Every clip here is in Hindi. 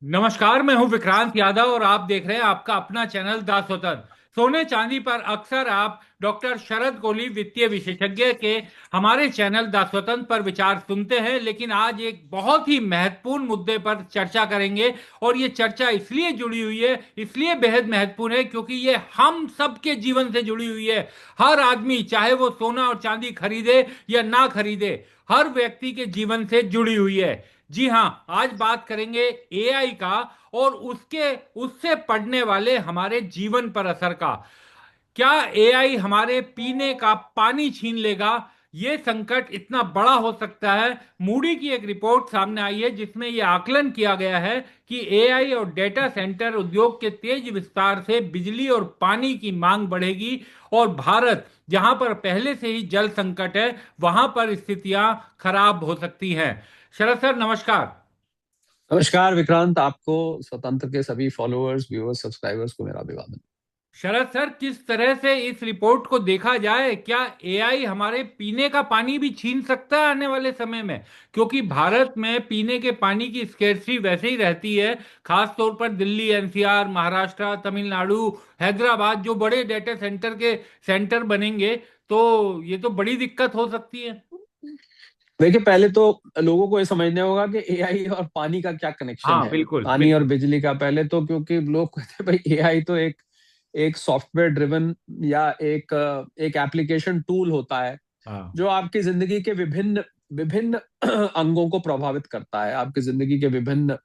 नमस्कार, मैं हूं विक्रांत यादव और आप देख रहे हैं आपका अपना चैनल द स्वतंत्र। सोने चांदी पर अक्सर आप डॉक्टर शरद कोली वित्तीय विशेषज्ञ के हमारे चैनल द स्वतंत्र पर विचार सुनते हैं, लेकिन आज एक बहुत ही महत्वपूर्ण मुद्दे पर चर्चा करेंगे। और ये चर्चा इसलिए जुड़ी हुई है, इसलिए बेहद महत्वपूर्ण है क्योंकि ये हम सबके जीवन से जुड़ी हुई है। हर आदमी, चाहे वो सोना और चांदी खरीदे या ना खरीदे, हर व्यक्ति के जीवन से जुड़ी हुई है। जी हां, आज बात करेंगे एआई का और उसके उससे पड़ने वाले हमारे जीवन पर असर का। क्या एआई हमारे पीने का पानी छीन लेगा? यह संकट इतना बड़ा हो सकता है। मूडी की एक रिपोर्ट सामने आई है जिसमें यह आकलन किया गया है कि एआई और डेटा सेंटर उद्योग के तेज विस्तार से बिजली और पानी की मांग बढ़ेगी। और भारत, जहां पर पहले से ही जल संकट है, वहां पर स्थितियां खराब हो सकती हैं। शरद सर, नमस्कार। नमस्कार विक्रांत। आपको, स्वतंत्र के सभी फॉलोअर्स, व्यूअर्स, सब्सक्राइबर्स को मेरा अभिवादन। शरद सर, किस तरह से इस रिपोर्ट को देखा जाए? क्या एआई हमारे पीने का पानी भी छीन सकता है आने वाले समय में? क्योंकि भारत में पीने के पानी की स्केर्सिटी वैसे ही रहती है, खास तौर पर दिल्ली, एनसीआर, महाराष्ट्र, तमिलनाडु, हैदराबाद, जो बड़े डेटा सेंटर के सेंटर बनेंगे, तो ये तो बड़ी दिक्कत हो सकती है। देखिए, पहले तो लोगों को ये समझना होगा कि एआई और पानी का क्या कनेक्शन हाँ, है। बिल्कुल पानी और बिल्कुल। बिजली का, पहले तो क्योंकि लोग कहते हैं भाई एआई तो एक एक सॉफ्टवेयर ड्रिवन या एक एप्लीकेशन टूल होता है हाँ। जो आपकी जिंदगी के विभिन्न विभिन्न अंगों को प्रभावित करता है, आपकी जिंदगी के विभिन्न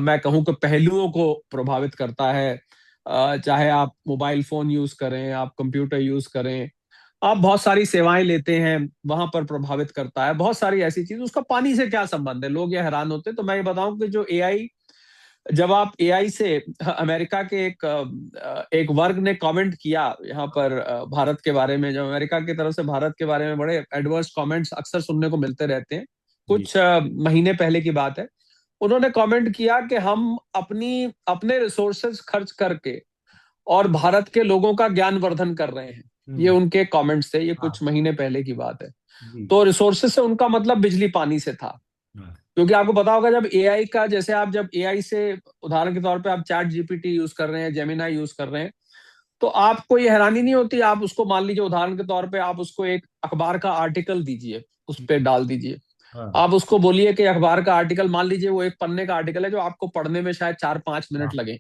मैं कहूँ कि पहलुओं को प्रभावित करता है। चाहे आप मोबाइल फोन यूज करें, आप कंप्यूटर यूज करें, आप बहुत सारी सेवाएं लेते हैं, वहां पर प्रभावित करता है। बहुत सारी ऐसी चीज, उसका पानी से क्या संबंध है, लोग ये हैरान होते हैं। तो मैं ये बताऊं कि जो एआई, जब आप एआई से, अमेरिका के एक वर्ग ने कमेंट किया यहाँ पर भारत के बारे में। जब अमेरिका की तरफ से भारत के बारे में बड़े एडवर्स कमेंट्स अक्सर सुनने को मिलते रहते हैं, जी। कुछ महीने पहले की बात है। उन्होंने कमेंट किया कि हम अपनी अपने रिसोर्सेज खर्च करके और भारत के लोगों का ज्ञानवर्धन कर रहे हैं। ये हम्म। उनके कमेंट्स थे, ये हाँ। कुछ महीने पहले की बात है। जी। तो रिसोर्सेज से उनका मतलब बिजली पानी से था। हाँ। क्योंकि आपको पता होगा, जब एआई का, जैसे आप जब एआई से, उदाहरण के तौर पे आप चैट जीपीटी यूज कर रहे हैं, जेमिनाई यूज कर रहे हैं, तो आपको ये हैरानी नहीं होती। आप उसको, मान लीजिए उदाहरण के तौर पे, आप उसको एक अखबार का आर्टिकल दीजिए, उस पर डाल दीजिए। हाँ। आप उसको बोलिए कि अखबार का आर्टिकल, मान लीजिए वो एक पन्ने का आर्टिकल है जो आपको पढ़ने में शायद 4-5 मिनट हाँ। लगे।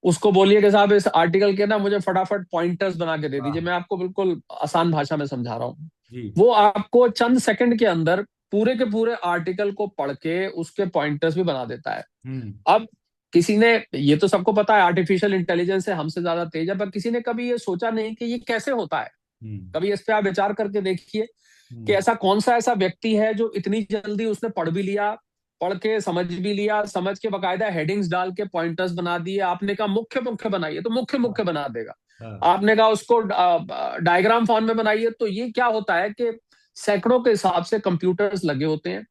उसको बोलिए कि साहब इस आर्टिकल के ना मुझे फटाफट पॉइंटर्स बना के दे दीजिए। हाँ। मैं आपको बिल्कुल आसान भाषा में समझा रहा हूँ। जी। वो आपको चंद सेकंड के अंदर पूरे के पूरे आर्टिकल को पढ़ के उसके पॉइंटर्स भी बना देता है। हम्म। अब किसी ने, ये तो सबको पता है आर्टिफिशियल इंटेलिजेंस है, हमसे ज्यादा तेज है, पर किसी ने कभी ये सोचा नहीं कि ये कैसे होता है। हम्म। कभी इस पे आप विचार करके देखिए कि हम्म। ऐसा कौन सा ऐसा व्यक्ति है जो इतनी जल्दी उसने पढ़ भी लिया, पढ़ के समझ भी लिया, समझ के बकायदा हेडिंग्स डाल के पॉइंटर्स बना दिए। आपने कहा मुख्य मुख्य बनाइए तो मुख्य हाँ। मुख्य बना देगा। हाँ। आपने कहा उसको डायग्राम फॉर्म में बनाइए, तो ये क्या होता है कि सैकड़ों के हिसाब से कंप्यूटर्स लगे होते हैं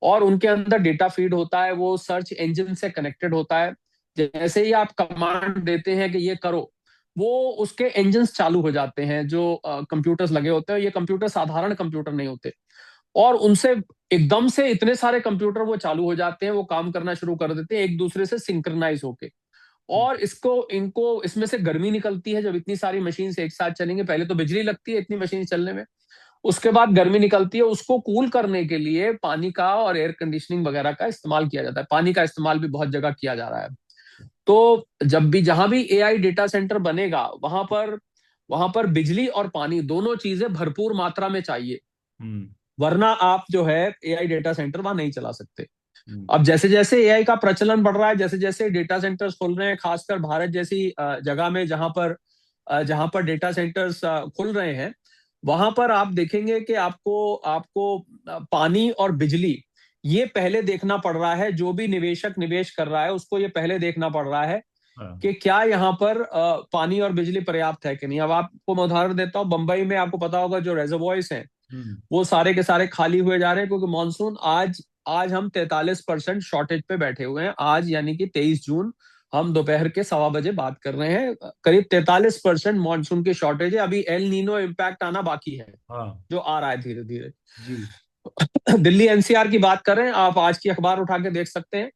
और उनके अंदर डेटा फीड होता है, वो सर्च इंजन से कनेक्टेड होता है। जैसे ही आप कमांड देते हैं कि ये करो, वो उसके इंजन चालू हो जाते हैं जो कंप्यूटर्स लगे होते हैं। ये कंप्यूटर साधारण कंप्यूटर नहीं होते, और उनसे एकदम से इतने सारे कंप्यूटर वो चालू हो जाते हैं, वो काम करना शुरू कर देते हैं एक दूसरे से सिंक्रनाइज होके। हम्म। और इसको इनको इसमें से गर्मी निकलती है जब इतनी सारी मशीन एक साथ चलेंगे। पहले तो बिजली लगती है इतनी मशीन चलने में, उसके बाद गर्मी निकलती है। उसको कूल करने के लिए पानी का और एयर कंडीशनिंग वगैरह का इस्तेमाल किया जाता है। पानी का इस्तेमाल भी बहुत जगह किया जा रहा है। तो जब भी, जहां भी एआई डेटा सेंटर बनेगा, वहां पर बिजली और पानी दोनों चीजें भरपूर मात्रा में चाहिए। हम्म। वरना आप जो है एआई डेटा सेंटर वहां नहीं चला सकते। हम्म। अब जैसे जैसे एआई का प्रचलन बढ़ रहा है, जैसे जैसे डेटा सेंटर्स खुल रहे हैं, खासकर भारत जैसी जगह में, जहां पर डेटा सेंटर्स खुल रहे हैं, वहां पर आप देखेंगे कि आपको आपको पानी और बिजली, ये पहले देखना पड़ रहा है। जो भी निवेशक निवेश कर रहा है उसको ये पहले देखना पड़ रहा है हाँ। कि क्या यहाँ पर पानी और बिजली पर्याप्त है कि नहीं। अब आपको मैं उदाहरण देता हूँ, बंबई में आपको पता होगा जो रेजर्वॉयर्स हैं, हम्म। वो सारे के सारे खाली हुए जा रहे हैं, क्योंकि मानसून, आज आज हम 43% शॉर्टेज पे बैठे हुए हैं। आज यानी कि 23 जून, हम दोपहर के 1:15 बात कर रहे हैं। करीब 43% मानसून की शॉर्टेज है। अभी एल नीनो इम्पैक्ट आना बाकी है, हाँ। जो आ रहा है धीरे धीरे। जी। दिल्ली एनसीआर की बात करें, आप आज की अखबार उठा के देख सकते हैं।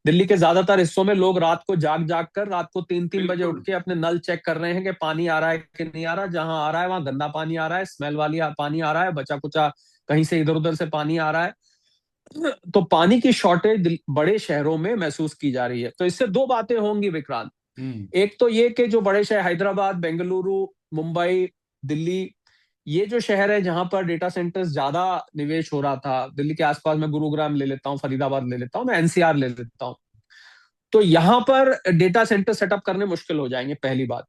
दिल्ली के ज्यादातर हिस्सों में लोग रात को जाग जाग कर रात को 3-3 बजे बिल्कुल। उठ के अपने नल चेक कर रहे हैं कि पानी आ रहा है कि नहीं आ रहा। जहां आ रहा है वहां गंदा पानी आ रहा है, स्मेल वाली पानी आ रहा है, बचा कुचा कहीं से इधर उधर से पानी आ रहा है। तो पानी की शॉर्टेज बड़े शहरों में महसूस की जा रही है। तो इससे दो बातें होंगी विक्रांत। हम्म। एक तो ये कि जो बड़े शहर हैदराबाद, बेंगलुरु, मुंबई, दिल्ली, ये जो शहर है जहां पर डेटा सेंटर्स ज्यादा निवेश हो रहा था, दिल्ली के आसपास मैं गुरुग्राम ले लेता हूँ, फरीदाबाद ले लेता हूँ, मैं एनसीआर ले लेता हूँ, तो यहां पर डेटा सेंटर सेटअप करने मुश्किल हो जाएंगे, पहली बात।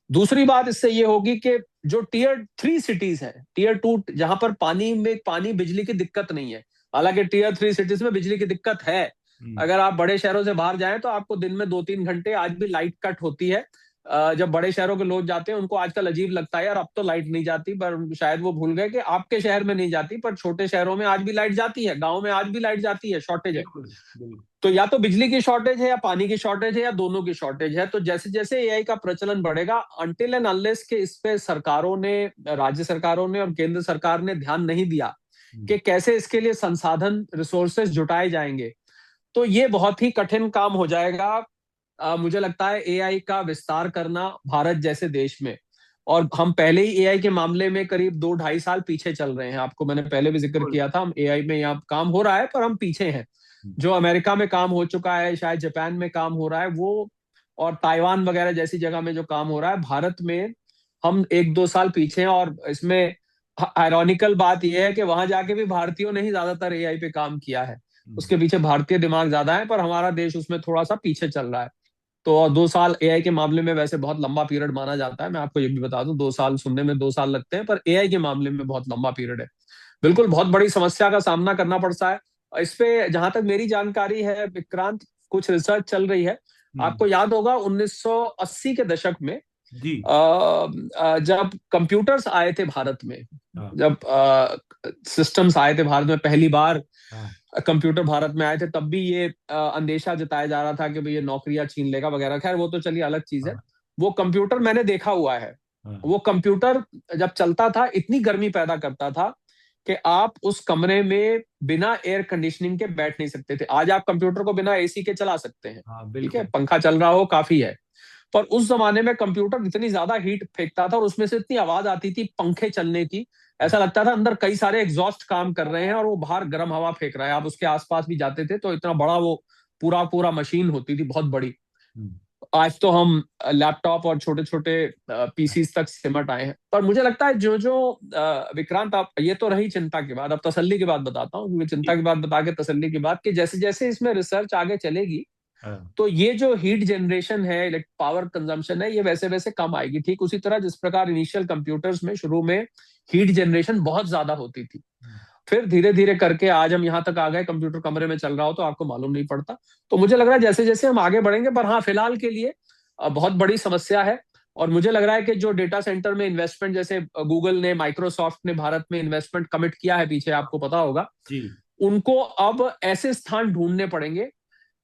दूसरी बात इससे ये होगी कि जो टीयर 3 सिटीज हैं, टीयर 2 जहां पर पानी बिजली की दिक्कत नहीं है, हालांकि टीयर 3 सिटीज में बिजली की दिक्कत है। हम्म। अगर आप बड़े शहरों से बाहर जाएं तो आपको दिन में 2-3 घंटे आज भी लाइट कट होती है। जब बड़े शहरों के लोग जाते हैं उनको आजकल अजीब लगता है, यार अब तो लाइट नहीं जाती, पर शायद वो भूल गए कि आपके शहर में नहीं जाती, पर छोटे शहरों में आज भी लाइट जाती है, गाँव में आज भी लाइट जाती है, शॉर्टेज है। बिल्कुल बिल्कुल। तो या तो बिजली की शॉर्टेज है या पानी की शॉर्टेज है या दोनों की शॉर्टेज है। तो जैसे जैसे एआई का प्रचलन बढ़ेगा, अनटिल एंड अनलेस के इस पे सरकारों ने, राज्य सरकारों ने और केंद्र सरकार ने ध्यान नहीं दिया कि कैसे इसके लिए संसाधन, रिसोर्सेज जुटाए जाएंगे, तो ये बहुत ही कठिन काम हो जाएगा। मुझे लगता है एआई का विस्तार करना भारत जैसे देश में। और हम पहले ही एआई के मामले में करीब 2-2.5 साल पीछे चल रहे हैं। आपको मैंने पहले भी जिक्र बिल्कुल। किया था, हम एआई में यहाँ काम हो रहा है पर हम पीछे हैं। जो अमेरिका में काम हो चुका है, शायद जापान में काम हो रहा है वो, और ताइवान वगैरह जैसी जगह में जो काम हो रहा है, भारत में हम 1-2 साल पीछे हैं। और इसमें आयरॉनिकल बात यह है कि वहां जाके भी भारतीयों ने ही ज्यादातर एआई पे काम किया है, उसके पीछे भारतीय दिमाग ज्यादा है, पर हमारा देश उसमें थोड़ा सा पीछे चल रहा है। तो 2 साल एआई के मामले में वैसे बहुत लंबा पीरियड माना जाता है, मैं आपको ये भी बता दूं, 2 साल सुनने में 2 साल लगते हैं, पर एआई के मामले में बहुत लंबा पीरियड है। बिल्कुल बहुत बड़ी समस्या का सामना करना पड़ता है। इस पे जहां तक मेरी जानकारी है विक्रांत, कुछ रिसर्च चल रही है। हम्म। आपको याद होगा 1980 के दशक में जी। जब कंप्यूटर्स आए थे भारत में, हाँ। जब सिस्टम्स आए थे भारत में पहली बार, हाँ। कंप्यूटर भारत में आए थे, तब भी ये अंदेशा जताया जा रहा था कि भाई ये नौकरियां छीन लेगा वगैरह। खैर वो तो चलिए अलग चीज है। हाँ। वो कंप्यूटर मैंने देखा हुआ है। हाँ। वो कंप्यूटर जब चलता था इतनी गर्मी पैदा करता था कि आप उस कमरे में बिना एयर कंडीशनिंग के बैठ नहीं सकते थे। आज आप कंप्यूटर को बिना एसी के चला सकते हैं, हाँ। ठीक है, बिल्कुल। पंखा चल रहा हो काफी है। पर उस जमाने में कंप्यूटर इतनी ज्यादा हीट फेंकता था और उसमें से इतनी आवाज आती थी पंखे चलने की, ऐसा लगता था अंदर कई सारे एग्जॉस्ट काम कर रहे हैं और वो बाहर गर्म हवा फेंक रहा है। आप उसके आसपास भी जाते थे तो इतना बड़ा वो पूरा पूरा मशीन होती थी, बहुत बड़ी। हम्म। आज तो हम लैपटॉप और छोटे छोटे पीसीज तक सिमट आए हैं। पर मुझे लगता है जो जो विक्रांत, आप, ये तो रही चिंता की बात, अब तसल्ली की बात बताता हूँ, क्योंकि चिंता की बात बता के तसल्ली की बात, कि जैसे जैसे इसमें रिसर्च आगे चलेगी हाँ। तो ये जो हीट जनरेशन है, पावर कंजम्पशन है, ये वैसे वैसे कम आएगी। ठीक उसी तरह जिस प्रकार इनिशियल कंप्यूटर्स में शुरू में हीट जनरेशन बहुत ज्यादा होती थी, फिर धीरे धीरे करके आज हम यहाँ तक आ गए, कंप्यूटर कमरे में चल रहा हो तो आपको मालूम नहीं पड़ता। तो मुझे लग रहा है जैसे जैसे हम आगे बढ़ेंगे, पर हाँ फिलहाल के लिए बहुत बड़ी समस्या है। और मुझे लग रहा है कि जो डेटा सेंटर में इन्वेस्टमेंट, जैसे गूगल ने, माइक्रोसॉफ्ट ने भारत में इन्वेस्टमेंट कमिट किया है पीछे, आपको पता होगा, जी। उनको अब ऐसे स्थान ढूंढने पड़ेंगे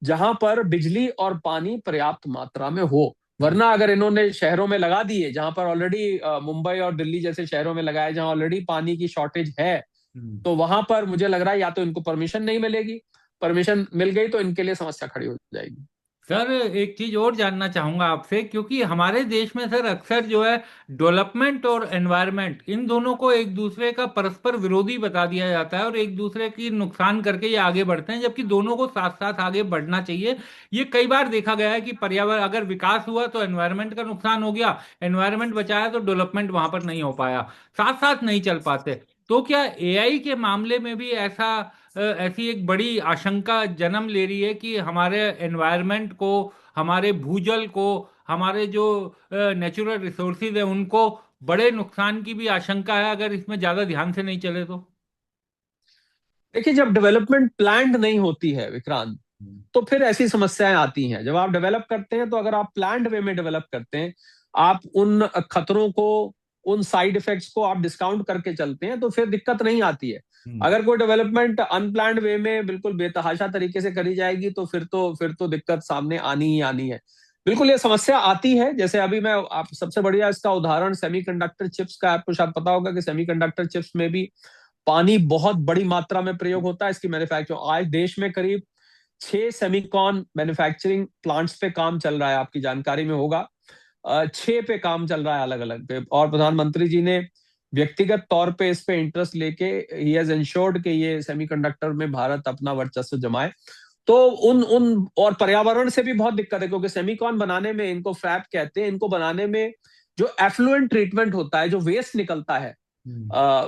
जहां पर बिजली और पानी पर्याप्त मात्रा में हो। वरना अगर इन्होंने शहरों में लगा दिए जहां पर ऑलरेडी, मुंबई और दिल्ली जैसे शहरों में लगाए जहां ऑलरेडी पानी की शॉर्टेज है, हम्म। तो वहां पर मुझे लग रहा है या तो इनको परमिशन नहीं मिलेगी, परमिशन मिल गई तो इनके लिए समस्या खड़ी हो जाएगी। सर एक चीज और जानना चाहूंगा आपसे, क्योंकि हमारे देश में सर अक्सर जो है डेवलपमेंट और एनवायरनमेंट, इन दोनों को एक दूसरे का परस्पर विरोधी बता दिया जाता है और एक दूसरे की नुकसान करके ये आगे बढ़ते हैं, जबकि दोनों को साथ साथ आगे बढ़ना चाहिए। ये कई बार देखा गया है कि पर्यावरण अगर विकास हुआ तो एनवायरनमेंट का नुकसान हो गया, एनवायरनमेंट बचाया तो डेवलपमेंट वहां पर नहीं हो पाया, साथ साथ नहीं चल पाते। तो क्या एआई के मामले में भी ऐसी एक बड़ी आशंका जन्म ले रही है कि हमारे एनवायरनमेंट को, हमारे भूजल को, हमारे जो नेचुरल रिसोर्सेज है उनको बड़े नुकसान की भी आशंका है अगर इसमें ज्यादा ध्यान से नहीं चले तो? देखिए, जब डेवलपमेंट प्लान्ड नहीं होती है विक्रांत, हम्म। तो फिर ऐसी समस्याएं आती हैं। जब आप डेवलप करते हैं तो अगर आप प्लान्ड वे में डेवलप करते हैं, आप उन खतरों को, उन साइड इफेक्ट्स को आप डिस्काउंट करके चलते हैं, तो फिर दिक्कत नहीं आती है। हम्म। अगर कोई डेवलपमेंट अनप्लान्ड वे में बिल्कुल बेतहाशा तरीके से करी जाएगी तो फिर तो दिक्कत सामने आनी ही आनी है। बिल्कुल ये समस्या आती है। जैसे अभी मैं, आप, सबसे बढ़िया इसका उदाहरण सेमीकंडक्टर चिप्स का, आपको शायद पता होगा कि सेमीकंडक्टर चिप्स में भी पानी बहुत बड़ी मात्रा में प्रयोग होता है। इसकी मैन्युफैक्चरिंग आज देश में करीब 6 सेमीकॉन मैन्युफैक्चरिंग प्लांट्स पे काम चल रहा है, आपकी जानकारी में होगा। 6 पे काम चल रहा है अलग अलग पे, और प्रधानमंत्री जी ने व्यक्तिगत तौर पे इस पे इंटरेस्ट लेके ही हैज एंश्योर्ड कि ये सेमीकंडक्टर में भारत अपना वर्चस्व जमाए। तो उन उन और पर्यावरण से भी बहुत दिक्कत है, क्योंकि सेमीकॉन बनाने में, इनको फैब कहते हैं, इनको बनाने में जो एफ्लुएंट ट्रीटमेंट होता है, जो वेस्ट निकलता है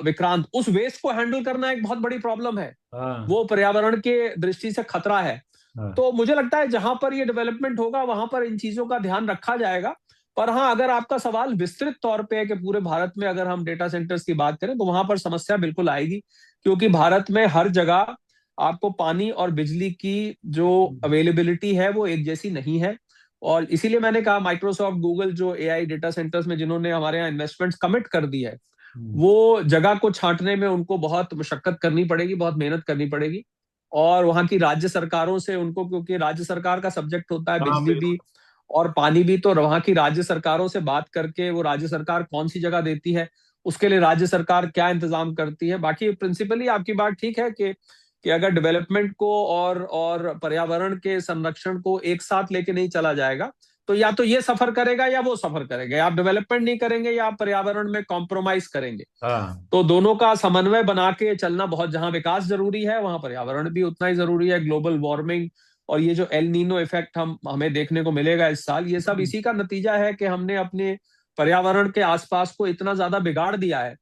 विक्रांत, उस वेस्ट को हैंडल करना एक बहुत बड़ी प्रॉब्लम है। हाँ। वो पर्यावरण के दृष्टि से खतरा है। हाँ। तो मुझे लगता है जहां पर ये डेवलपमेंट होगा वहां पर इन चीजों का ध्यान रखा जाएगा। पर हाँ, अगर आपका सवाल विस्तृत तौर पे है कि पूरे भारत में अगर हम डेटा सेंटर्स की बात करें, तो वहां पर समस्या बिल्कुल आएगी, क्योंकि भारत में हर जगह आपको पानी और बिजली की जो अवेलेबिलिटी है वो एक जैसी नहीं है। और इसीलिए मैंने कहा, माइक्रोसॉफ्ट, गूगल जो एआई डेटा सेंटर्स में जिन्होंने हमारे यहाँ इन्वेस्टमेंट्स कमिट कर दी है, वो जगह को छांटने में उनको बहुत मशक्कत करनी पड़ेगी, बहुत मेहनत करनी पड़ेगी। और वहां की राज्य सरकारों से उनको, क्योंकि राज्य सरकार का सब्जेक्ट होता है हाँ, बिजली भी बिल्कुल। और पानी भी, तो वहां की राज्य सरकारों से बात करके वो राज्य सरकार कौन सी जगह देती है, उसके लिए राज्य सरकार क्या इंतजाम करती है। बाकी प्रिंसिपली आपकी बात ठीक है कि अगर डेवलपमेंट को और पर्यावरण के संरक्षण को एक साथ लेके नहीं चला जाएगा, तो या तो ये सफर करेगा या वो सफर करेगा, या आप डेवलपमेंट नहीं करेंगे या आप पर्यावरण में कॉम्प्रोमाइज करेंगे। हाँ। तो दोनों का समन्वय बना के चलना बहुत, जहां विकास जरूरी है वहां पर्यावरण भी उतना ही जरूरी है। ग्लोबल वार्मिंग और ये जो एल नीनो इफेक्ट हमें देखने को मिलेगा इस साल, ये सब इसी का नतीजा है कि हमने अपने पर्यावरण के आसपास को इतना ज्यादा बिगाड़ दिया है।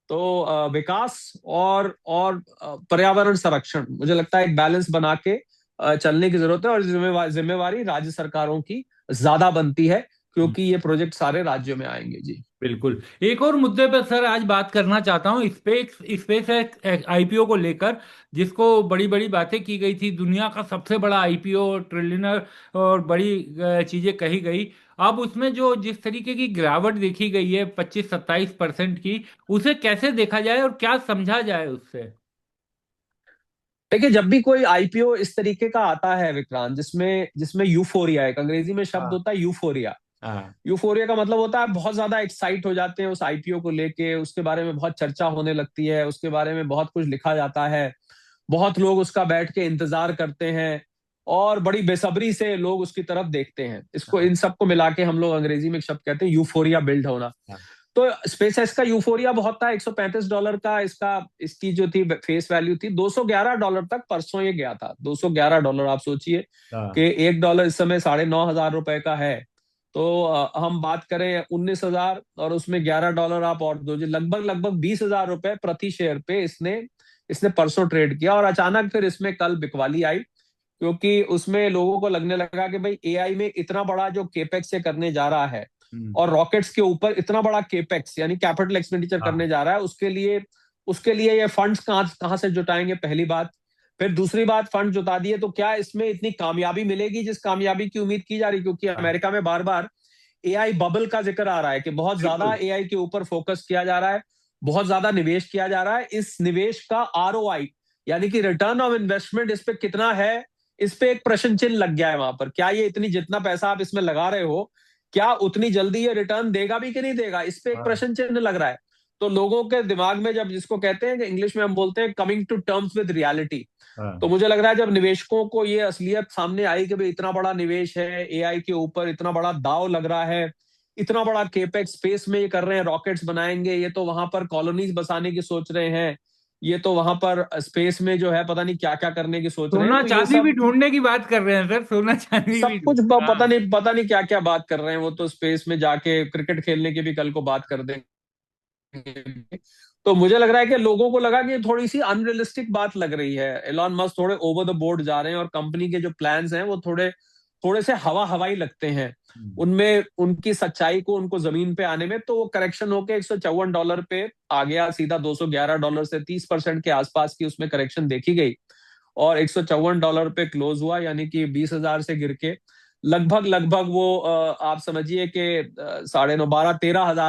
तो विकास और पर्यावरण संरक्षण, मुझे लगता है एक बैलेंस बना के चलने की जरूरत है, और जिम्मेवारी राज्य सरकारों की ज्यादा बनती है, क्योंकि ये प्रोजेक्ट सारे राज्यों में आएंगे जी। बिल्कुल। एक और मुद्दे पर सर आज बात करना चाहता हूँ, स्पेस स्पेस आईपीओ को लेकर, जिसको बड़ी बड़ी बातें की गई थी, दुनिया का सबसे बड़ा आईपीओ, ट्रिलियनर और बड़ी चीजें कही गई। अब उसमें जो जिस तरीके की गिरावट देखी गई है 25-27% की, उसे कैसे देखा जाए और क्या समझा जाए उससे? देखिए, जब भी कोई आईपीओ इस तरीके का आता है विक्रांत, जिसमें जिसमें यूफोरिया, एक अंग्रेजी में शब्द हाँ। होता है यूफोरिया। हाँ। यूफोरिया का मतलब होता है बहुत ज्यादा एक्साइट हो जाते हैं उस आईपीओ को लेके, उसके बारे में बहुत चर्चा होने लगती है, उसके बारे में बहुत कुछ लिखा जाता है, बहुत लोग उसका बैठ के इंतजार करते हैं, और बड़ी बेसब्री से लोग उसकी तरफ देखते हैं। इसको, हाँ। इन सबको मिला के हम लोग अंग्रेजी में एक शब्द कहते हैं यूफोरिया बिल्ड होना। हाँ। तो स्पेसएक्स का यूफोरिया बहुत था, $135 का इसका, इसकी जो थी फेस वैल्यू थी, $211 तक परसों ये गया था। $211, आप सोचिए हाँ। कि $1 इस समय 9,500 का है। तो हम बात करें 19,000 और उसमें $11 आप और दो, लगभग लगभग $20,000 प्रति शेयर पे इसने इसने परसों ट्रेड किया। और अचानक फिर इसमें कल बिकवाली आई, क्योंकि उसमें लोगों को लगने लगा कि भाई एआई में इतना बड़ा जो केपेक्स ये करने जा रहा है, हम्म। और रॉकेट्स के ऊपर इतना बड़ा केपेक्स यानी कैपिटल एक्सपेंडिचर करने हाँ। जा रहा है, उसके लिए ये फंड्स कहां कहां से जुटाएंगे, पहली बात। फिर दूसरी बात, फंड जुटा दिए तो क्या इसमें इतनी कामयाबी मिलेगी जिस कामयाबी की उम्मीद की जा रही, क्योंकि हाँ। अमेरिका में बार बार एआई बबल का जिक्र आ रहा है कि बहुत ज्यादा बिल्कुल। एआई के ऊपर फोकस किया जा रहा है, बहुत ज्यादा निवेश किया जा रहा है। इस निवेश का आरओआई यानी कि रिटर्न ऑफ इन्वेस्टमेंट इस पे कितना है, इस पे एक प्रश्न चिन्ह लग गया है वहां पर। क्या ये इतनी, जितना पैसा आप इसमें लगा रहे हो, क्या उतनी जल्दी ये रिटर्न देगा भी कि नहीं देगा, इस पे एक हाँ। प्रश्न चिन्ह लग रहा है। तो लोगों के दिमाग में, जब जिसको कहते हैं कि इंग्लिश में हम बोलते हैं coming to terms with reality, तो हाँ। मुझे लग रहा है जब निवेशकों को ये असलियत सामने आई कि भाई इतना बड़ा निवेश है एआई के ऊपर, इतना बड़ा दाव लग रहा है, इतना बड़ा केपेक्स स्पेस में ये कर रहे हैं, रॉकेट्स बनाएंगे, ये तो वहां पर कॉलोनीज बसाने की सोच रहे हैं, ये तो वहां पर स्पेस में जो है पता नहीं क्या क्या करने की सोच रहे हैं। सोना तो ये चांदी भी सब ढूंढने की बात कर रहे हैं सर, सोना चांदी सब भी कुछ ढूंढ। हाँ। पता नहीं क्या क्या बात कर रहे हैं। वो तो स्पेस में जाके क्रिकेट खेलने की भी कल को बात कर देंगे। तो मुझे लग रहा है कि लोगों को लगा कि ये थोड़ी सी अनरियलिस्टिक बात लग रही है, एलॉन मस्क थोड़े ओवर द बोर्ड जा रहे हैं, और कंपनी के जो प्लान्स हैं वो थोड़े थोड़े से हवा हवाई लगते हैं। उनमें उनकी सच्चाई को, उनको जमीन पे आने में, तो वो करेक्शन होके $154 पे आ गया सीधा। $211 से 30% के आसपास की उसमें करेक्शन देखी गई, और $154 पे क्लोज हुआ, यानी कि 20,000 से गिर के लगभग लगभग वो आप समझिए कि 9.5, 12,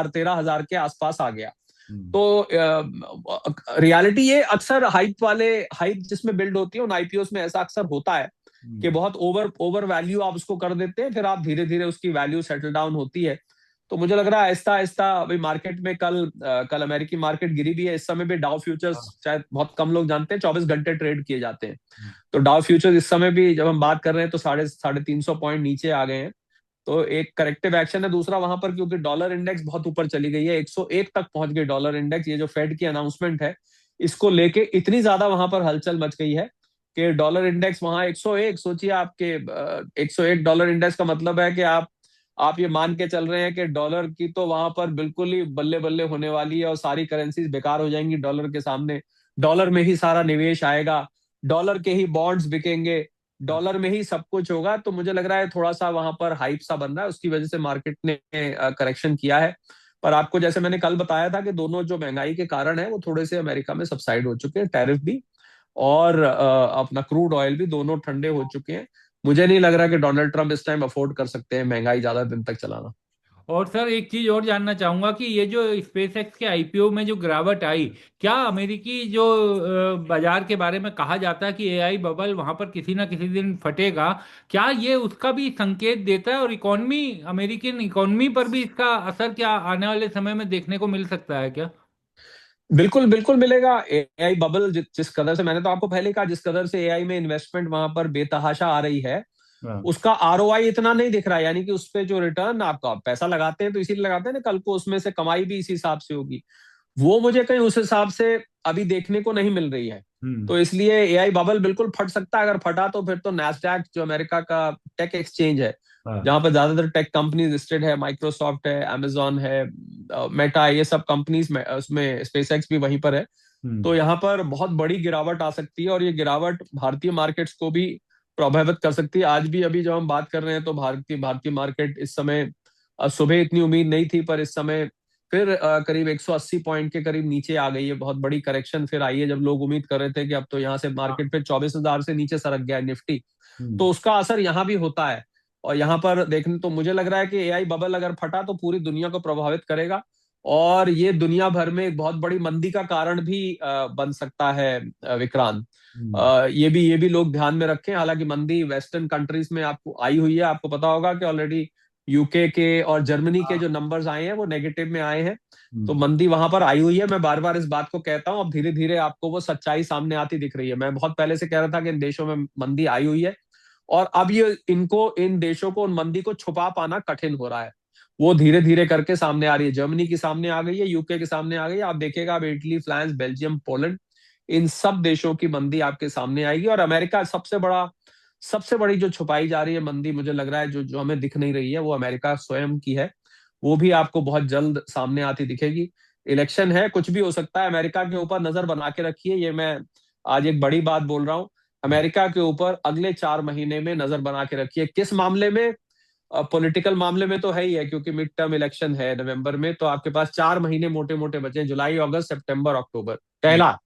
13,000 के आसपास आ गया। हम्म। तो रियलिटी ये अक्सर हाइप जिसमें बिल्ड होती है उन आईपीओस में ऐसा अक्सर होता है कि हम्म। बहुत ओवर ओवर वैल्यू आप उसको कर देते हैं, फिर आप धीरे धीरे उसकी वैल्यू सेटल डाउन होती है। तो मुझे लग रहा है आहिस्ता आहिस्ता अभी मार्केट में कल अमेरिकी मार्केट गिरी भी है। इस समय भी डाउ फ्यूचर्स, शायद बहुत कम लोग जानते हैं, 24 घंटे ट्रेड किए जाते हैं। तो डाउ फ्यूचर्स इस समय भी जब हम बात कर रहे हैं तो साढ़े साढ़े 300 पॉइंट नीचे आ गए हैं। तो एक करेक्टिव एक्शन है। दूसरा वहां पर क्योंकि डॉलर इंडेक्स बहुत ऊपर चली गई है, 101 तक पहुंच गई डॉलर इंडेक्स। ये जो फेड की अनाउंसमेंट है, इसको लेके इतनी ज्यादा वहां पर हलचल मच गई है कि डॉलर इंडेक्स वहां 101, सोचिए आपके 101 डॉलर इंडेक्स का मतलब है कि आप ये मान के चल रहे हैं कि डॉलर की तो वहां पर बिल्कुल ही बल्ले बल्ले होने वाली है और सारी करेंसीज बेकार हो जाएंगी डॉलर के सामने। डॉलर में ही सारा निवेश आएगा, डॉलर के ही बॉन्ड्स बिकेंगे, डॉलर में ही सब कुछ होगा। तो मुझे लग रहा है थोड़ा सा वहां पर हाइप सा बन रहा है, उसकी वजह से मार्केट ने करेक्शन किया है। पर आपको जैसे मैंने कल बताया था कि दोनों जो महंगाई के कारण है वो थोड़े से अमेरिका में सबसाइड हो चुके हैं, टैरिफ भी और अपना क्रूड ऑयल भी दोनों ठंडे हो चुके हैं। मुझे नहीं लग रहा कि डोनाल्ड ट्रंप इस टाइम अफोर्ड कर सकते हैं महंगाई ज्यादा दिन तक चलाना। और सर एक चीज और जानना चाहूंगा कि ये जो स्पेस एक्स के आईपीओ में जो गिरावट आई, क्या अमेरिकी जो बाजार के बारे में कहा जाता है कि एआई बबल वहां पर किसी ना किसी दिन फटेगा, क्या ये उसका भी संकेत देता है? और इकोनॉमी, अमेरिकन इकोनॉमी पर भी इसका असर क्या आने वाले समय में देखने को मिल सकता है क्या? बिल्कुल बिल्कुल मिलेगा। एआई बबल जिस कदर से, मैंने तो आपको पहले कहा, जिस कदर से एआई में इन्वेस्टमेंट वहां पर बेतहाशा आ रही है, हाँ। उसका आरओआई इतना नहीं दिख रहा है। यानी कि उस पे जो रिटर्न आपका, आप पैसा लगाते हैं तो इसीलिए लगाते हैं ना, कल को उसमें से कमाई भी इसी हिसाब से होगी। वो मुझे कहीं उस हिसाब से अभी देखने को नहीं मिल रही है। हम्म। तो इसलिए एआई बबल बिल्कुल फट सकता है। अगर फटा तो फिर तो नैस्डैक जो अमेरिका का टेक एक्सचेंज है, हाँ। जहां पर ज्यादातर टेक कंपनीज लिस्टेड है, माइक्रोसॉफ्ट है, अमेजोन है, मेटा, ये सब कंपनीज में, उसमें स्पेसएक्स भी वहीं पर है। हम्म। तो यहाँ पर बहुत बड़ी गिरावट आ सकती है और ये गिरावट भारतीय मार्केट्स को भी प्रभावित कर सकती है। आज भी अभी जब हम बात कर रहे हैं तो भारतीय भारतीय मार्केट इस समय, सुबह इतनी उम्मीद नहीं थी पर इस समय फिर करीब 180 पॉइंट के करीब नीचे आ गई है। बहुत बड़ी करेक्शन फिर आई है, जब लोग उम्मीद कर रहे थे कि अब तो यहाँ से मार्केट पे 24,000 से नीचे सरक गया है निफ्टी। हम्म। तो उसका असर यहाँ भी होता है। और यहाँ पर देखने तो मुझे लग रहा है कि एआई बबल अगर फटा तो पूरी दुनिया को प्रभावित करेगा और ये दुनिया भर में एक बहुत बड़ी मंदी का कारण भी बन सकता है, विक्रांत। हम्म। ये भी लोग ध्यान में रखें। हालांकि मंदी वेस्टर्न कंट्रीज में आपको आई हुई है, आपको पता होगा कि ऑलरेडी यूके के और जर्मनी के जो नंबर्स आए हैं वो नेगेटिव में आए हैं। तो हम्म। मंदी वहां पर आई हुई है। मैं बार बार इस बात को कहता हूं, अब धीरे धीरे आपको वो सच्चाई सामने आती दिख रही है। मैं बहुत पहले से कह रहा था कि इन देशों में मंदी आई हुई है और अब ये इनको, इन देशों को उन मंदी को छुपा पाना कठिन हो रहा है। वो धीरे धीरे करके सामने आ रही है। जर्मनी की सामने आ गई है, यूके के सामने आ गई है। आप देखिएगा, अब इटली, फ्रांस, बेल्जियम, पोलैंड, इन सब देशों की मंदी आपके सामने आएगी। और अमेरिका सबसे बड़ी जो छुपाई जा रही है मंदी, मुझे लग रहा है जो जो हमें दिख नहीं रही है, वो अमेरिका स्वयं की है। वो भी आपको बहुत जल्द सामने आती दिखेगी। इलेक्शन है, कुछ भी हो सकता है। अमेरिका के ऊपर नजर बना के रखिए, ये मैं आज एक बड़ी बात बोल रहा हूं। अमेरिका के ऊपर अगले 4 महीने में नजर बना के रखिए। किस मामले में? पॉलिटिकल मामले में तो है ही है, क्योंकि मिड टर्म इलेक्शन है नवंबर में। तो आपके पास 4 महीने मोटे मोटे बचे हैं, जुलाई, अगस्त, सितंबर, अक्टूबर, पहला।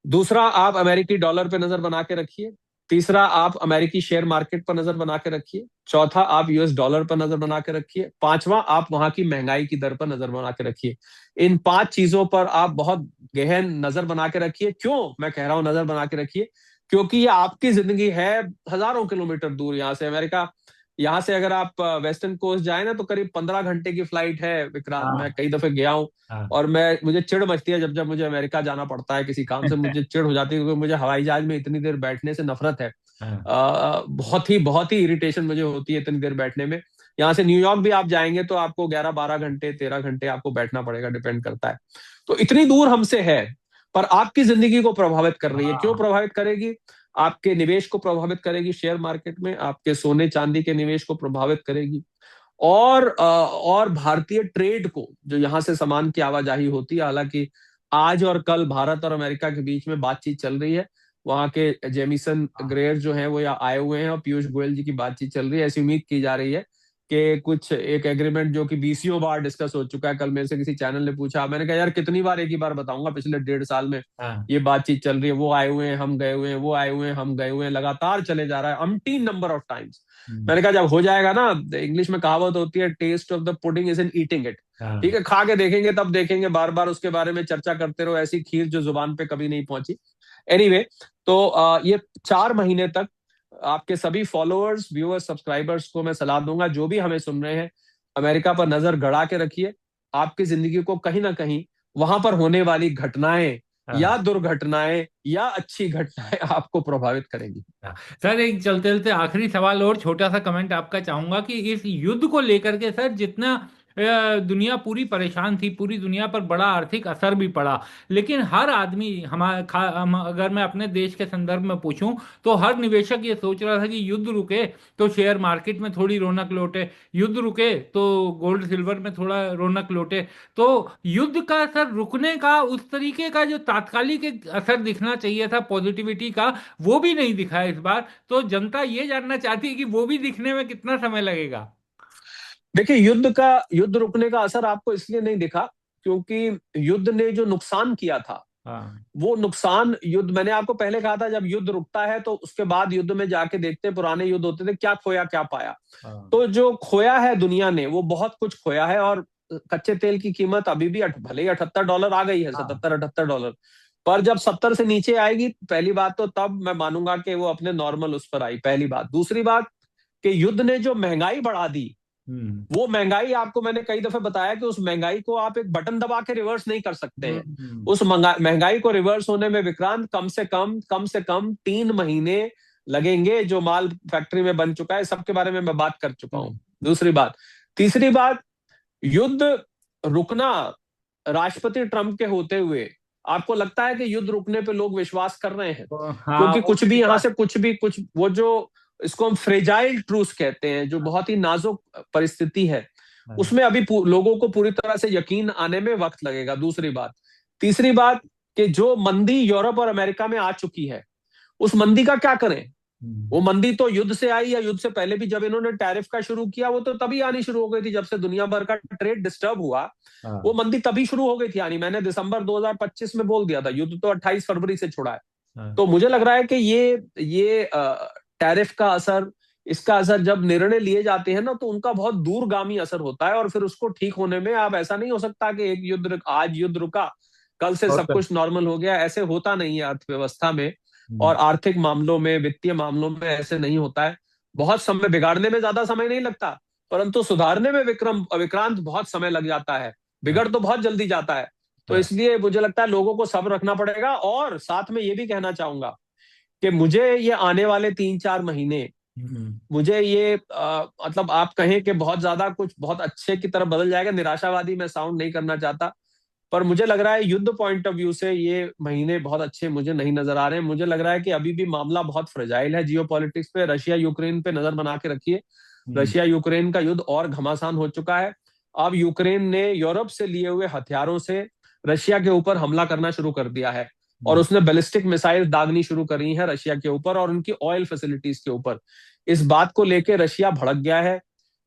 दूसरा, आप अमेरिकी डॉलर पे नजर बना के रखिए। तीसरा, आप अमेरिकी शेयर मार्केट पर नजर बना के रखिए। चौथा, आप यूएस डॉलर पर नजर बना के रखिए। पांचवा, आप वहां की महंगाई की दर पर नजर बना के रखिए। इन 5 चीजों पर आप बहुत गहन नजर बना के रखिए। क्यों मैं कह रहा हूं नजर बना के रखिए? क्योंकि ये आपकी जिंदगी है हजारों किलोमीटर दूर यहाँ से। अमेरिका, यहाँ से अगर आप वेस्टर्न कोस्ट जाए ना तो करीब 15 घंटे की फ्लाइट है, विक्रांत। मैं हाँ। कई दफे गया हूँ हाँ। और मुझे चिढ़ मचती है जब जब मुझे अमेरिका जाना पड़ता है किसी काम से। मुझे चिढ़ हो जाती है क्योंकि मुझे हवाई जहाज में इतनी देर बैठने से नफरत है। हाँ। बहुत ही इरिटेशन मुझे होती है इतनी देर बैठने में। यहाँ से न्यूयॉर्क भी आप जाएंगे तो आपको 11-12 घंटे, 13 घंटे आपको बैठना पड़ेगा, डिपेंड करता है। तो इतनी दूर हमसे है, पर आपकी जिंदगी को प्रभावित कर रही है। क्यों हाँ। प्रभावित करेगी? आपके निवेश को प्रभावित करेगी शेयर मार्केट में, आपके सोने चांदी के निवेश को प्रभावित करेगी। और भारतीय ट्रेड को, जो यहाँ से सामान की आवाजाही होती है, हालांकि आज और कल भारत और अमेरिका के बीच में बातचीत चल रही है। वहां के जेमिसन हाँ। ग्रेयर जो हैं वो यहाँ आए हुए हैं और पीयूष गोयल जी की बातचीत चल रही है। ऐसी उम्मीद की जा रही है कि कुछ एक एग्रीमेंट जो कि 20 बार डिस्कस हो चुका है। कल मेरे से किसी चैनल ने पूछा, मैंने कहा यार कितनी बार एक ही बार बताऊंगा, पिछले 1.5 साल में हाँ। ये बातचीत चल रही है। वो आए हुए हैं, हम गए हुए हैं, वो आए हुए हैं, हम गए हुए हैं, लगातार चले जा रहा है, अनटीन नंबर ऑफ टाइम्स। हम्म। मैंने कहा जब हो जाएगा ना, इंग्लिश में कहावत होती है, taste of the pudding is in eating it. ठीक हाँ। है, खा के देखेंगे तब देखेंगे, बार बार उसके बारे में चर्चा करते रहो, ऐसी खीर जो जुबान पे कभी नहीं पहुंची। एनीवे, तो ये 4 महीने तक आपके सभी फॉलोअर्स, व्यूअर्स, सब्सक्राइबर्स को मैं सलाह दूंगा, जो भी हमें सुन रहे हैं, अमेरिका पर नजर गड़ा के रखिए। आपकी जिंदगी को कहीं ना कहीं वहां पर होने वाली घटनाएं या हाँ। दुर्घटनाएं या अच्छी घटनाएं आपको प्रभावित करेंगी। हाँ। सर, एक चलते चलते आखिरी सवाल और छोटा सा कमेंट आपका चाहूंगा कि इस युद्ध को लेकर के सर जितना दुनिया पूरी परेशान थी, पूरी दुनिया पर बड़ा आर्थिक असर भी पड़ा, लेकिन हर आदमी अगर मैं अपने देश के संदर्भ में पूछूं तो हर निवेशक ये सोच रहा था कि युद्ध रुके तो शेयर मार्केट में थोड़ी रौनक लौटे, युद्ध रुके तो गोल्ड सिल्वर में थोड़ा रौनक लौटे। तो युद्ध का असर रुकने का, उस तरीके का जो तात्कालिक एक असर दिखना चाहिए था पॉजिटिविटी का, वो भी नहीं दिखा है इस बार। तो जनता ये जानना चाहती है कि वो भी दिखने में कितना समय लगेगा। देखिए, युद्ध रुकने का असर आपको इसलिए नहीं दिखा क्योंकि युद्ध ने जो नुकसान किया था, हाँ। वो नुकसान युद्ध, मैंने आपको पहले कहा था, जब युद्ध रुकता है तो उसके बाद युद्ध में जाके देखते हैं पुराने युद्ध होते थे, क्या खोया क्या पाया। हाँ। तो जो खोया है दुनिया ने, वो बहुत कुछ खोया है। और कच्चे तेल की कीमत अभी भी भले ही $78 आ गई है, हाँ। 77-78 डॉलर, पर जब 70 से नीचे आएगी, पहली बात तो तब मैं मानूंगा कि वो अपने नॉर्मल उस पर आई, पहली बात। दूसरी बात कि युद्ध ने जो महंगाई बढ़ा दी, हम्म। वो महंगाई, आपको मैंने कई दफे बताया कि उस महंगाई को आप एक बटन दबा के रिवर्स नहीं कर सकते हैं। हम्म। उस महंगाई को रिवर्स होने में, विक्रांत, कम से कम 3 महीने लगेंगे। जो माल फैक्ट्री में बन चुका है, सबके बारे में मैं बात कर चुका हूं। हम्म। दूसरी बात। तीसरी बात, युद्ध रुकना, राष्ट्रपति ट्रंप के होते हुए आपको लगता है कि युद्ध रुकने पे लोग विश्वास कर रहे हैं? हाँ, क्योंकि वो कुछ भी भी यहां विश्वास। से कुछ भी कुछ, वो जो इसको हम फ्रेजाइल ट्रूस कहते हैं, जो बहुत ही नाजुक परिस्थिति है, हाँ। उसमें अभी लोगों को पूरी तरह से यकीन आने में वक्त लगेगा। दूसरी बात। तीसरी बात कि जो मंदी यूरोप और अमेरिका में आ चुकी है, उस मंदी का क्या करें? हम्म। वो मंदी तो युद्ध से आई, या युद्ध से पहले भी जब इन्होंने टैरिफ का शुरू किया, वो तो तभी आनी शुरू हो गई थी जब से दुनिया भर का ट्रेड डिस्टर्ब हुआ। वो हाँ। मंदी तभी शुरू हो गई थी आनी। मैंने दिसंबर 2025 में बोल दिया था, युद्ध तो 28 फरवरी से छुड़ा है। हाँ। तो मुझे लग रहा है कि ये टैरिफ का असर, इसका असर, जब निर्णय लिए जाते हैं ना, तो उनका बहुत दूरगामी असर होता है। और फिर उसको ठीक होने में, आप ऐसा नहीं हो सकता कि एक युद्ध, आज युद्ध रुका, कल से सब ओके। कुछ नॉर्मल हो गया। ऐसे होता नहीं है अर्थव्यवस्था में हम्म। और आर्थिक मामलों में, वित्तीय मामलों में ऐसे नहीं होता है। बहुत समय, बिगाड़ने में ज्यादा समय नहीं लगता, परंतु सुधारने में, विक्रांत, बहुत समय लग जाता है। हाँ। बिगड़ तो बहुत जल्दी जाता है। तो हाँ। इसलिए मुझे लगता है लोगों को सब्र रखना पड़ेगा। और साथ में ये भी कहना चाहूंगा कि मुझे ये आने वाले 3-4 महीने, हम्म। मुझे ये मतलब आप कहें कि बहुत ज्यादा कुछ बहुत अच्छे की तरफ बदल जाएगा, निराशावादी मैं साउंड नहीं करना चाहता, पर मुझे लग रहा है युद्ध पॉइंट ऑफ व्यू से ये महीने बहुत अच्छे मुझे नहीं नजर आ रहे हैं। मुझे लग रहा है कि अभी भी मामला बहुत फ्रेजाइल है जियो पॉलिटिक्स पे। रशिया यूक्रेन पे नजर बना के रखिए। हम्म। रशिया यूक्रेन का युद्ध और घमासान हो चुका है। अब यूक्रेन ने यूरोप से लिए हुए हथियारों से रशिया के ऊपर हमला करना शुरू कर दिया है। और हम्म। उसने बैलिस्टिक मिसाइल दागनी शुरू करी है रशिया के ऊपर और उनकी ऑयल फैसिलिटीज के ऊपर। इस बात को लेकर रशिया भड़क गया है।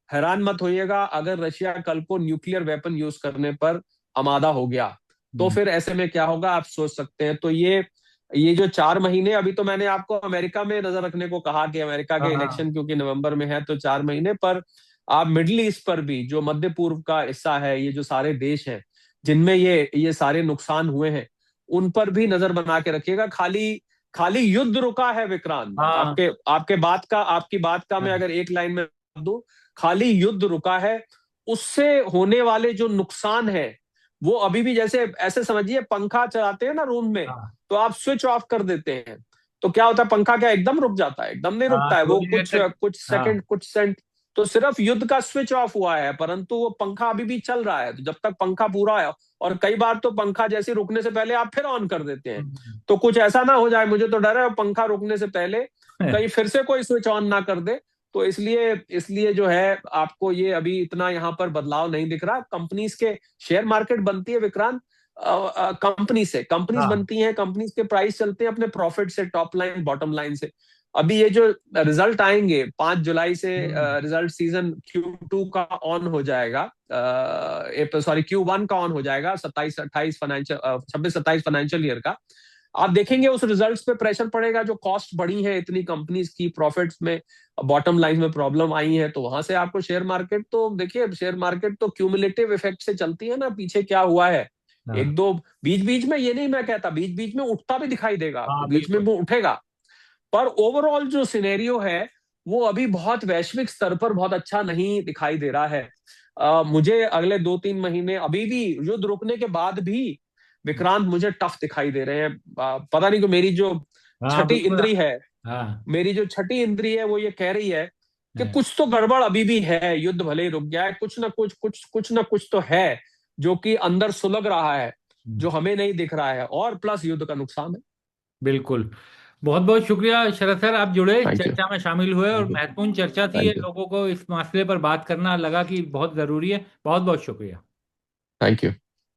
हैरान मत होइएगा अगर रशिया कल को न्यूक्लियर वेपन यूज करने पर आमादा हो गया, तो हम्म। फिर ऐसे में क्या होगा आप सोच सकते हैं। तो ये जो 4 महीने, अभी तो मैंने आपको अमेरिका में नजर रखने को कहा कि अमेरिका के हाँ। इलेक्शन क्योंकि नवंबर में है, तो 4 महीने पर आप मिडिल ईस्ट पर भी, जो मध्य पूर्व का हिस्सा है, ये जो सारे देश हैं जिनमें ये सारे नुकसान हुए हैं, उन पर भी नजर बना के रखिएगा। खाली खाली युद्ध रुका है विक्रांत। हाँ। आपकी बात का मैं हाँ। अगर एक लाइन में दूं, खाली युद्ध रुका है। उससे होने वाले जो नुकसान है, वो अभी भी, जैसे ऐसे समझिए पंखा चलाते हैं ना रूम में, हाँ। तो आप स्विच ऑफ कर देते हैं, तो क्या होता है, पंखा क्या एकदम रुक जाता है? एकदम नहीं हाँ, रुकता है, वो थोड़ी देर कुछ तक। कुछ सेकंड, हाँ। कुछ सेंट। तो सिर्फ युद्ध का स्विच ऑफ हुआ है, परंतु वो पंखा अभी भी चल रहा है। तो जब तक पंखा पूरा है, और कई बार तो पंखा जैसे रुकने से पहले आप फिर ऑन कर देते हैं, हम्म। तो कुछ ऐसा ना हो जाए, मुझे तो डर है पंखा रुकने से पहले कहीं फिर से कोई स्विच ऑन ना कर दे। तो इसलिए इसलिए जो है, आपको ये अभी इतना यहाँ पर बदलाव नहीं दिख रहा। कंपनीज के शेयर मार्केट बनती है विक्रांत, कंपनीज हाँ। बनती हैं, कंपनीज के प्राइस चलते हैं अपने प्रॉफिट से, टॉप लाइन बॉटम लाइन से। अभी ये जो रिजल्ट आएंगे 5 जुलाई से, हम्म। रिजल्ट सीजन Q2 का ऑन हो जाएगा, सॉरी Q1 का ऑन हो जाएगा, 26-27 ईयर का। आप देखेंगे उस रिजल्ट्स पे प्रेशर पड़ेगा, जो कॉस्ट बढ़ी है इतनी कंपनीज की, प्रॉफिट्स में, बॉटम लाइन में प्रॉब्लम आई है, तो वहां से आपको शेयर मार्केट, तो देखिए शेयर मार्केट तो क्यूमुलेटिव इफेक्ट से चलती है ना, पीछे क्या हुआ है। हाँ। एक दो बीच बीच में, ये नहीं मैं कहता, बीच बीच में उठता भी दिखाई देगा आपको, हाँ, बीच में बिल्कुल। वो उठेगा, पर ओवरऑल जो सिनेरियो है वो अभी बहुत वैश्विक स्तर पर बहुत अच्छा नहीं दिखाई दे रहा है। मुझे अगले 2-3 महीने अभी भी युद्ध रुकने के बाद भी विक्रांत मुझे टफ दिखाई दे रहे हैं। पता नहीं, कि मेरी जो हाँ छठी बिल्कुल। इंद्री है, हाँ मेरी जो छठी इंद्री है वो ये कह रही है कि हाँ, कुछ तो गड़बड़ अभी भी है, युद्ध भले ही रुक गया है, कुछ ना कुछ तो है जो कि अंदर सुलग रहा है, जो हमें नहीं दिख रहा है, और प्लस युद्ध का नुकसान है। बिल्कुल। बहुत बहुत शुक्रिया शरद सर, आप जुड़े, थैंक यू। चर्चा में शामिल हुए और थैंक यू। महत्वपूर्ण चर्चा थी ये, थैंक यू। लोगों को इस मसले पर बात करना लगा कि बहुत ज़रूरी है। बहुत बहुत शुक्रिया। Thank you.